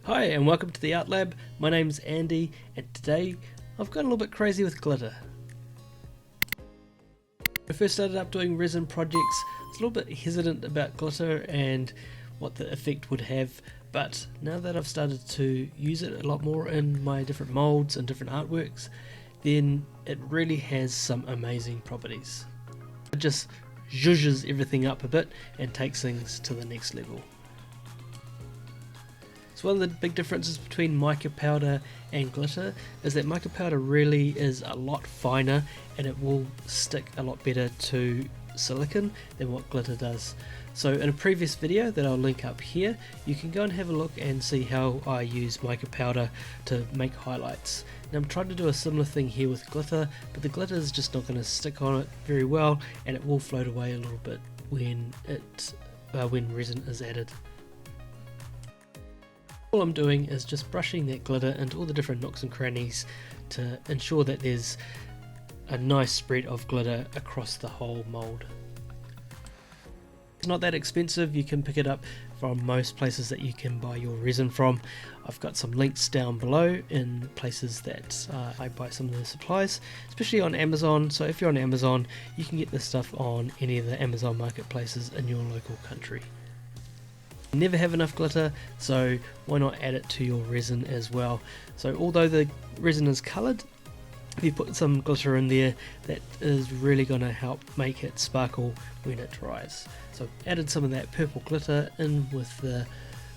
Hi and welcome to the Art Lab. My name's Andy and today I've gone a little bit crazy with glitter. When I first started up doing resin projects, I was a little bit hesitant about glitter and what the effect would have, but now that I've started to use it a lot more in my different molds and different artworks, then it really has some amazing properties. It just zhuzhes everything up a bit and takes things to the next level. So one of the big differences between mica powder and glitter is that mica powder really is a lot finer and it will stick a lot better to silicon than what glitter does. So in a previous video that I'll link up here, you can go and have a look and see how I use mica powder to make highlights. Now I'm trying to do a similar thing here with glitter, but the glitter is just not going to stick on it very well and it will float away a little bit when resin is added. All I'm doing is just brushing that glitter into all the different nooks and crannies to ensure that there's a nice spread of glitter across the whole mold. It's not that expensive, you can pick it up from most places that you can buy your resin from. I've got some links down below in places that I buy some of the supplies, especially on Amazon. So if you're on Amazon, you can get this stuff on any of the Amazon marketplaces in your local country. You never have enough glitter, so why not add it to your resin as well. So although the resin is coloured, if you put some glitter in there, that is really going to help make it sparkle when it dries. So I've added some of that purple glitter in with the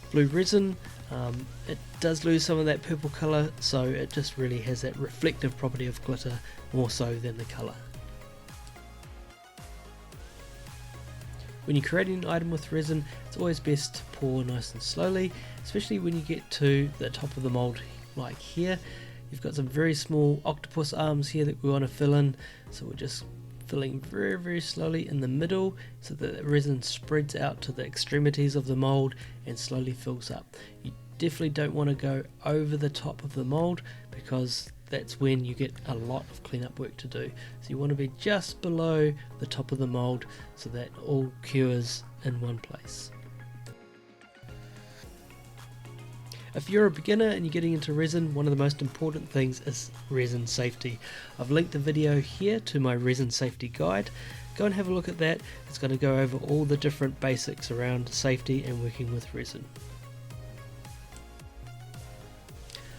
blue resin. It does lose some of that purple colour, so it just really has that reflective property of glitter more so than the colour. When you're creating an item with resin, it's always best to pour nice and slowly, especially when you get to the top of the mold like here. You've got some very small octopus arms here that we want to fill in, so we're just filling very slowly in the middle so that the resin spreads out to the extremities of the mold and slowly fills up. You definitely don't want to go over the top of the mold because that's when you get a lot of cleanup work to do. So you want to be just below the top of the mold so that all cures in one place. If you're a beginner and you're getting into resin, one of the most important things is resin safety. I've linked a video here to my resin safety guide. Go and have a look at that. It's going to go over all the different basics around safety and working with resin.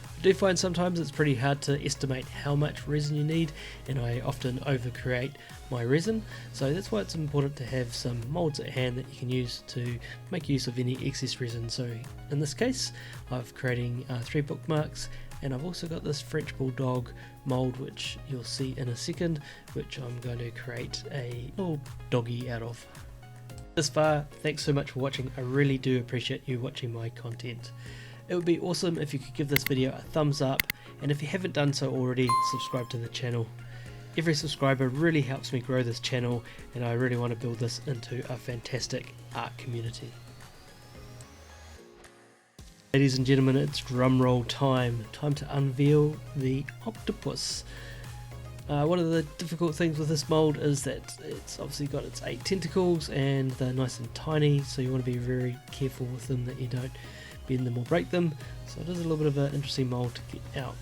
I do find sometimes it's pretty hard to estimate how much resin you need, and I often overcreate my resin, so that's why it's important to have some molds at hand that you can use to make use of any excess resin. So in this case I'm creating 3 bookmarks, and I've also got this French Bulldog mold which you'll see in a second, which I'm going to create a little doggy out of. This far, thanks so much for watching. I really do appreciate you watching my content. It would be awesome if you could give this video a thumbs up, and if you haven't done so already, subscribe to the channel. Every subscriber really helps me grow this channel, and I really want to build this into a fantastic art community. Ladies and gentlemen, it's drumroll time. Time to unveil the octopus. One of the difficult things with this mold is that it's obviously got its 8 tentacles and they're nice and tiny, so you want to be very careful with them that you don't bend them or break them. So it is a little bit of an interesting mold to get out.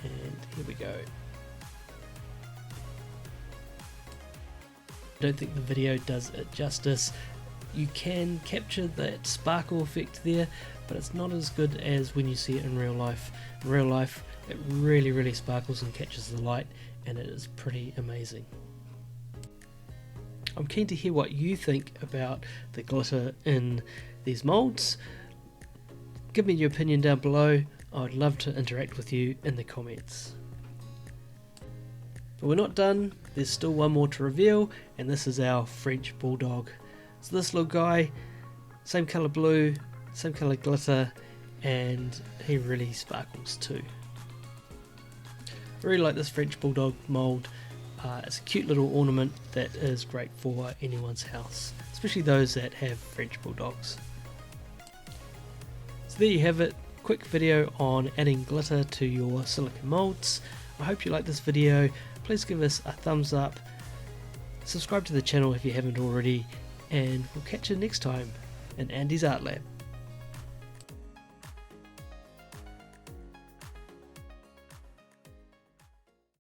And here we go. I don't think the video does it justice. You can capture that sparkle effect there, but it's not as good as when you see it in real life. In real life it really sparkles and catches the light, and it is pretty amazing. I'm keen to hear what you think about the glitter in these molds. Give me your opinion down below. I'd love to interact with you in the comments. But we're not done, there's still one more to reveal, and this is our French Bulldog. So this little guy, same colour blue, same colour glitter, and he really sparkles too. I really like this French Bulldog mould. It's a cute little ornament that is great for anyone's house, especially those that have French Bulldogs. So there you have it, quick video on adding glitter to your silicone molds. I hope you liked this video. Please give us a thumbs up, subscribe to the channel if you haven't already, and we'll catch you next time in Andy's Art Lab.